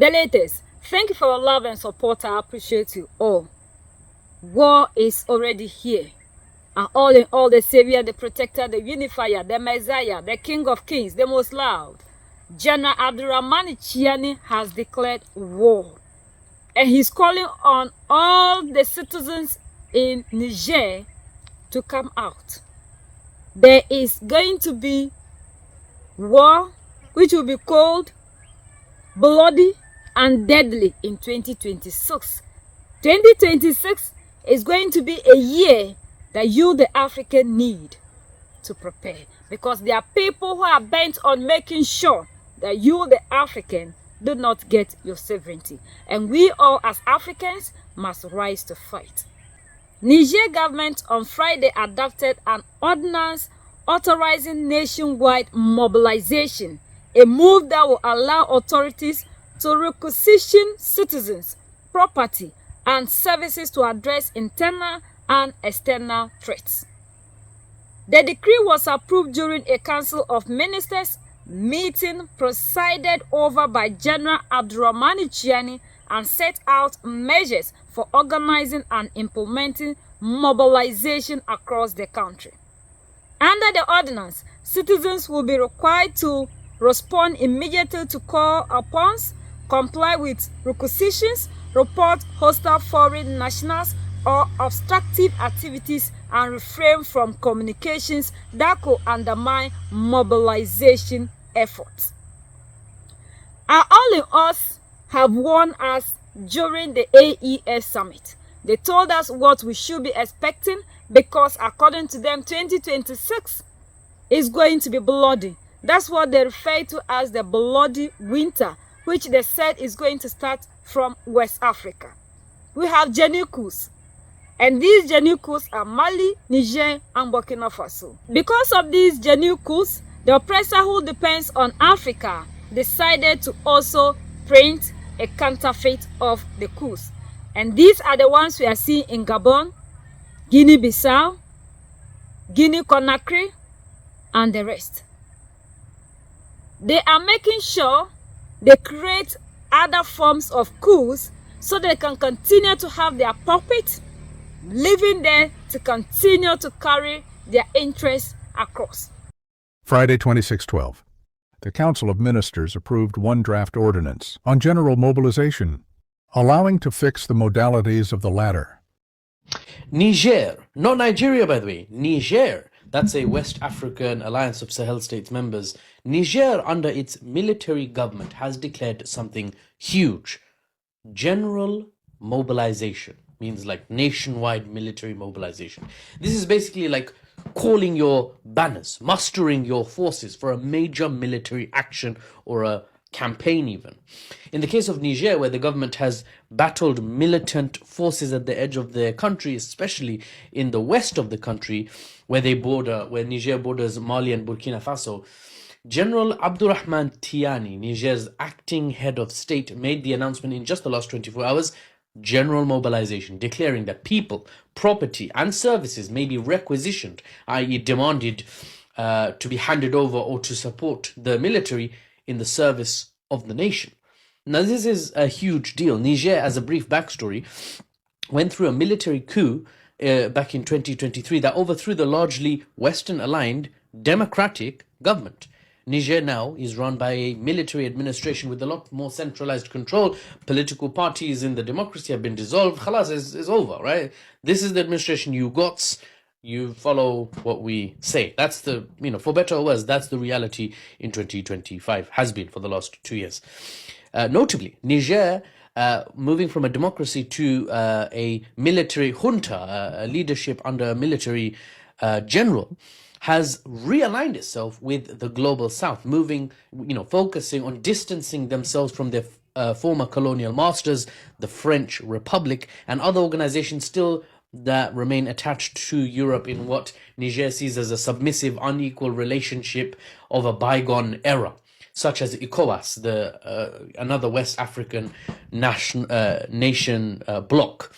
The latest. Thank you for your love and support. I appreciate you all. War is already here. And all in all, the Savior, the Protector, the Unifier, the Messiah, the King of Kings, the Most Loud, General Abdurrahman Chiani has declared war. And he's calling on all the citizens in Niger to come out. There is going to be war which will be called bloody and deadly in 2026. 2026 is going to be a year that you, the African, need to prepare, because there are people who are bent on making sure that you, the African, do not get your sovereignty. And we all as Africans must rise to fight. Niger government on Friday adopted an ordinance authorizing nationwide mobilization, a move that will allow authorities to requisition citizens, property, and services to address internal and external threats. The decree was approved during a Council of Ministers meeting presided over by General Abdurrahman Chiani and set out measures for organizing and implementing mobilization across the country. Under the ordinance, citizens will be required to respond immediately to call-upons, comply with requisitions, report hostile foreign nationals or obstructive activities, and refrain from communications that could undermine mobilization efforts. Our all-in-alls have warned us during the AES summit. They told us what we should be expecting, because according to them, 2026 is going to be bloody. That's what they refer to as the bloody winter, which they said is going to start from West Africa. We have genuine coups, and these genuine coups are Mali, Niger, and Burkina Faso. Because of these genuine coups, the oppressor who depends on Africa decided to also print a counterfeit of the coups. And these are the ones we are seeing in Gabon, Guinea-Bissau, Guinea-Conakry, and the rest. They are making sure they create other forms of coups so they can continue to have their puppet living there to continue to carry their interests across. Friday, 26/12. The Council of Ministers approved one draft ordinance on general mobilization, allowing to fix the modalities of the latter. Niger, not Nigeria by the way, Niger, that's a West African Alliance of Sahel States members. Niger, under its military government, has declared something huge. General mobilization means like nationwide military mobilization. This is basically like calling your banners, mustering your forces for a major military action or a campaign even. In the case of Niger, where the government has battled militant forces at the edge of their country, especially in the west of the country, where Niger borders Mali and Burkina Faso, General Abdurrahman Tiani, Niger's acting head of state, made the announcement in just the last 24 hours, general mobilization, declaring that people, property, and services may be requisitioned, i.e. demanded to be handed over or to support the military in the service of the nation. Now, this is a huge deal. Niger, as a brief backstory, went through a military coup back in 2023 that overthrew the largely Western-aligned democratic government. Niger now is run by a military administration with a lot more centralized control. Political parties in the democracy have been dissolved. Khalas is over, right? This is the administration you got. You follow what we say. That's the, for better or worse, that's the reality in 2025, has been for the last 2 years. Notably, Niger, moving from a democracy to a military junta, a leadership under a military general, has realigned itself with the global south, moving, focusing on distancing themselves from their former colonial masters, the French Republic, and other organizations still that remain attached to Europe in what Niger sees as a submissive, unequal relationship of a bygone era, such as ECOWAS, another West African nation bloc.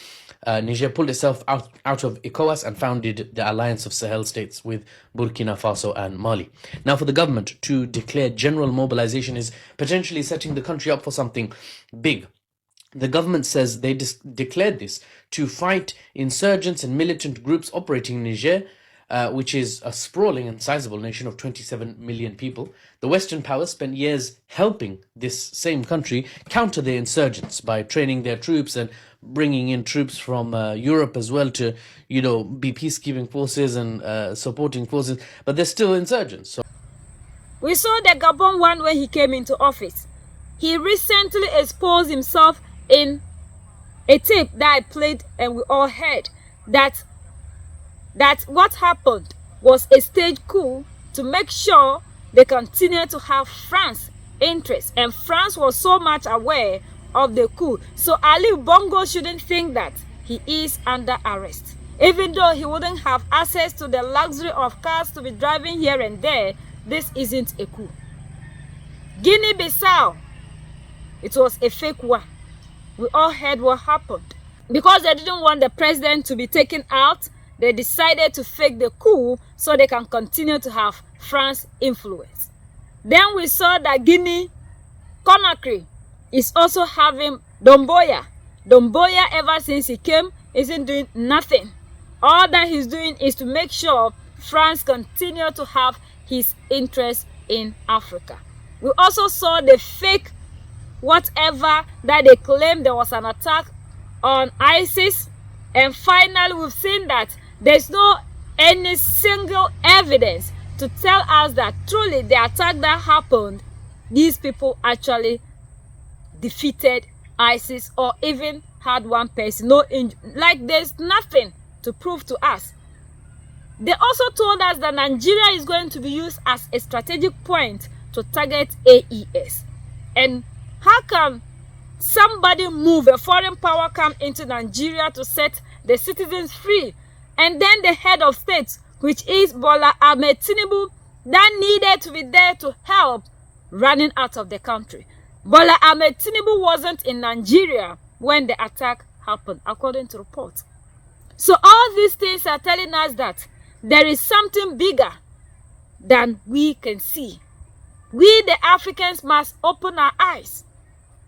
Niger pulled itself out of ECOWAS and founded the Alliance of Sahel States with Burkina Faso and Mali. Now, for the government to declare general mobilization is potentially setting the country up for something big. The government says they declared this to fight insurgents and militant groups operating in Niger, which is a sprawling and sizable nation of 27 million people. The Western powers spent years helping this same country counter the insurgents by training their troops and bringing in troops from Europe as well to, be peacekeeping forces and supporting forces. But they're still insurgents. So we saw the Gabon one when he came into office. He recently exposed himself in a tape that I played and we all heard that what happened was a stage coup to make sure they continue to have France interest, and France was so much aware of the coup. So Ali Bongo shouldn't think that he is under arrest, even though he wouldn't have access to the luxury of cars to be driving here and there. This isn't a coup. Guinea-Bissau, it was a fake one. We all heard what happened. Because they didn't want the president to be taken out, they decided to fake the coup so they can continue to have France influence. Then we saw that Guinea-Conakry is also having Domboya. Domboya, ever since he came, isn't doing nothing. All that he's doing is to make sure France continue to have his interest in Africa. We also saw the fake whatever that they claimed there was an attack on ISIS, and finally we've seen that there's no any single evidence to tell us that truly the attack that happened, these people actually defeated ISIS or even had one person, like there's nothing to prove to us. They also told us that Nigeria is going to be used as a strategic point to target AES. And how can somebody move, a foreign power come into Nigeria to set the citizens free, and then the head of state, which is Bola Ahmed Tinubu, that needed to be there to help running out of the country? Bola Ahmed Tinubu wasn't in Nigeria when the attack happened, according to reports. So all these things are telling us that there is something bigger than we can see. We, the Africans, must open our eyes.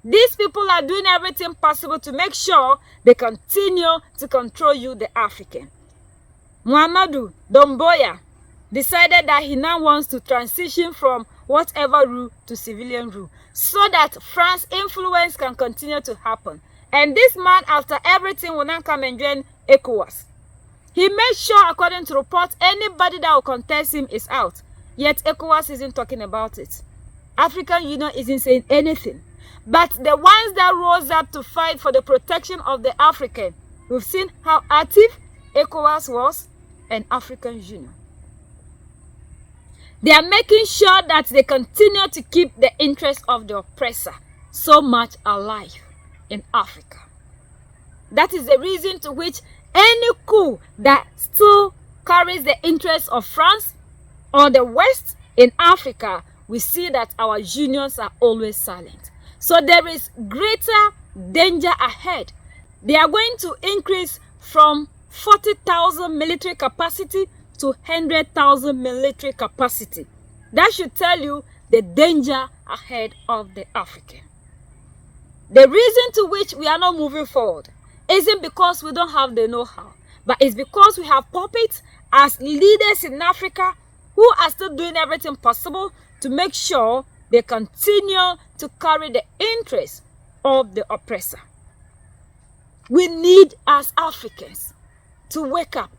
These people are doing everything possible to make sure they continue to control you, the African. Muhammadu Domboya decided that he now wants to transition from whatever rule to civilian rule so that France influence can continue to happen. And this man, after everything, will now come and join ECOWAS. He made sure, according to reports, anybody that will contest him is out. Yet ECOWAS isn't talking about it. African Union isn't saying anything. But the ones that rose up to fight for the protection of the African, we've seen how active ECOWAS was and African Union. They are making sure that they continue to keep the interest of the oppressor so much alive in Africa. That is the reason to which any coup that still carries the interest of France or the West in Africa, we see that our unions are always silent. So there is greater danger ahead. They are going to increase from 40,000 military capacity to 100,000 military capacity. That should tell you the danger ahead of the African. The reason to which we are not moving forward isn't because we don't have the know-how, but it's because we have puppets as leaders in Africa who are still doing everything possible to make sure they continue to carry the interests of the oppressor. We need, as Africans, to wake up.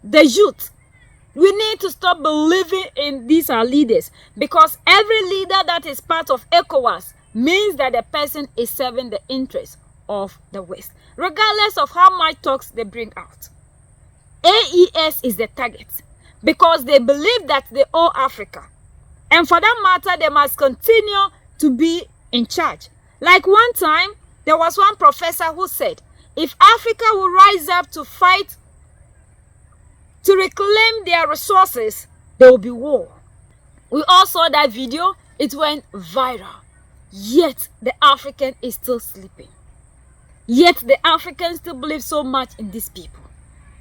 The youth, we need to stop believing in these our leaders, because every leader that is part of ECOWAS means that the person is serving the interests of the West, regardless of how much talks they bring out. AES is the target because they believe that they owe Africa. And for that matter, they must continue to be in charge. Like one time, there was one professor who said, if Africa will rise up to fight to reclaim their resources, there will be war. We all saw that video. It went viral. Yet, the African is still sleeping. Yet the Africans still believe so much in these people.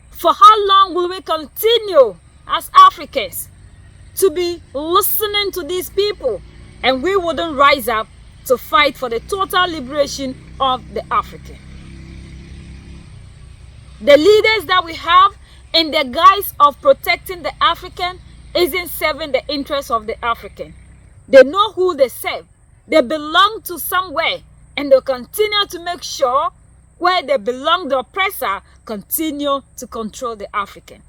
For how long will we continue as Africans to be listening to these people, and we wouldn't rise up to fight for the total liberation of the African? The leaders that we have, in the guise of protecting the African, isn't serving the interests of the African. They know who they serve. They belong to somewhere, and they'll continue to make sure where they belong, the oppressor continue to control the African.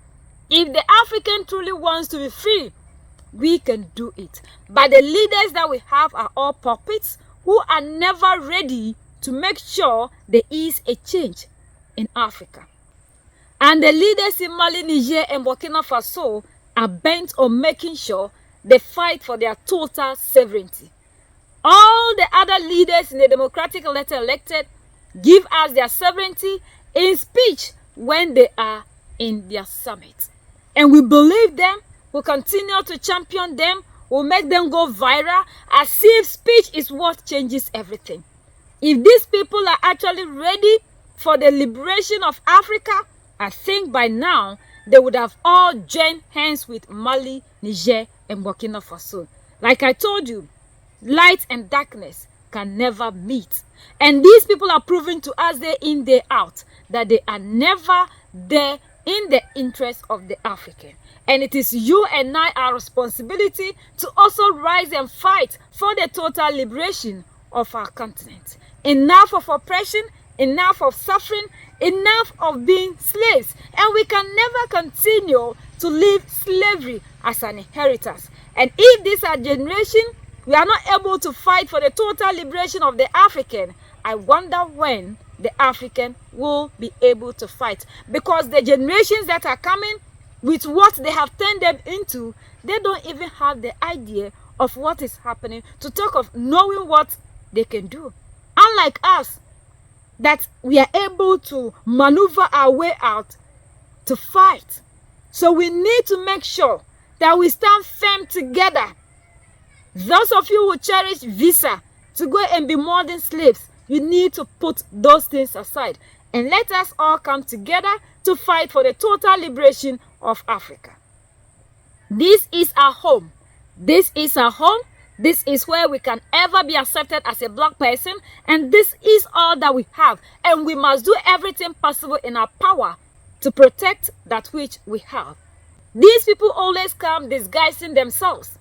If the African truly wants to be free, we can do it. But the leaders that we have are all puppets who are never ready to make sure there is a change in Africa. And the leaders in Mali, Niger, and Burkina Faso are bent on making sure they fight for their total sovereignty. All the other leaders in the democratic elected give us their sovereignty in speech when they are in their summit. And we believe them, we'll continue to champion them, we'll make them go viral, as if speech is what changes everything. If these people are actually ready for the liberation of Africa, I think by now they would have all joined hands with Mali, Niger, and Burkina Faso. Like I told you, light and darkness can never meet. And these people are proving to us day in, day out, that they are never there in the interest of the African. And it is you and I, our responsibility to also rise and fight for the total liberation of our continent. Enough of oppression, enough of suffering, enough of being slaves. And we can never continue to live slavery as an inheritance. And if this our generation, we are not able to fight for the total liberation of the African, I wonder when the African will be able to fight. Because the generations that are coming, with what they have turned them into, they don't even have the idea of what is happening, to talk of knowing what they can do. Unlike us, that we are able to maneuver our way out to fight. So we need to make sure that we stand firm together. Those of you who cherish visa to go and be modern slaves, you need to put those things aside. And let us all come together to fight for the total liberation of Africa. This is our home. This is our home. This is where we can ever be accepted as a black person. And this is all that we have. And we must do everything possible in our power to protect that which we have. These people always come disguising themselves.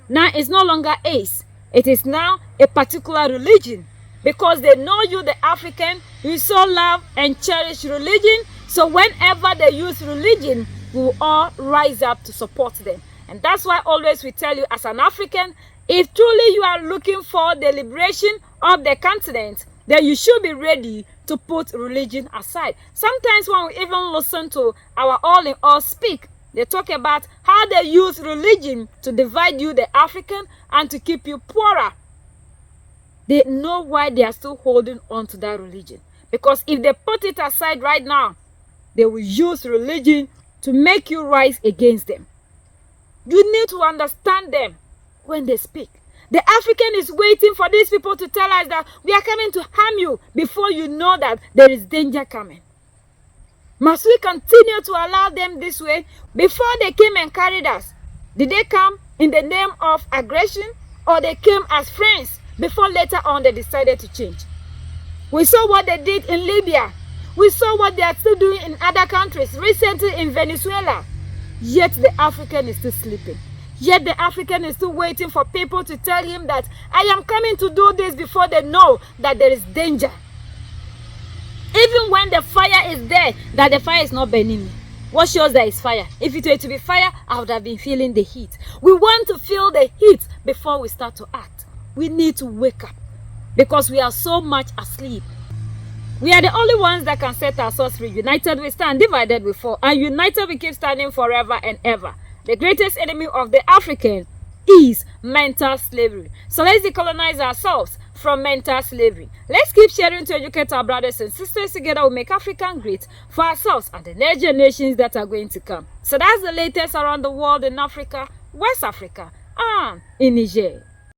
Now it's no longer ace. It is now a particular religion. Because they know you, the African, you so love and cherish religion. So whenever they use religion, we will all rise up to support them. And that's why always we tell you, as an African, if truly you are looking for the liberation of the continent, then you should be ready to put religion aside. Sometimes when we even listen to our all-in-all speak, they talk about how they use religion to divide you, the African, and to keep you poorer. They know why they are still holding on to that religion. Because if they put it aside right now, they will use religion to make you rise against them. You need to understand them when they speak. The African is waiting for these people to tell us that we are coming to harm you before you know that there is danger coming. Must we continue to allow them this way? Before they came and carried us, did they come in the name of aggression, or they came as friends before later on they decided to change? We saw what they did in Libya. We saw what they are still doing in other countries, recently in Venezuela. Yet the African is still sleeping. Yet the African is still waiting for people to tell him that I am coming to do this before they know that there is danger. Even when the fire is there, that the fire is not burning me. What shows there is fire? If it were to be fire, I would have been feeling the heat. We want to feel the heat before we start to act. We need to wake up because we are so much asleep. We are the only ones that can set ourselves free. United we stand, divided we fall. And united we keep standing forever and ever. The greatest enemy of the African is mental slavery. So let's decolonize ourselves from mental slavery. Let's keep sharing to educate our brothers and sisters. Together we'll make Africa great for ourselves and the next generations that are going to come. So that's the latest around the world in Africa, West Africa, and in Niger.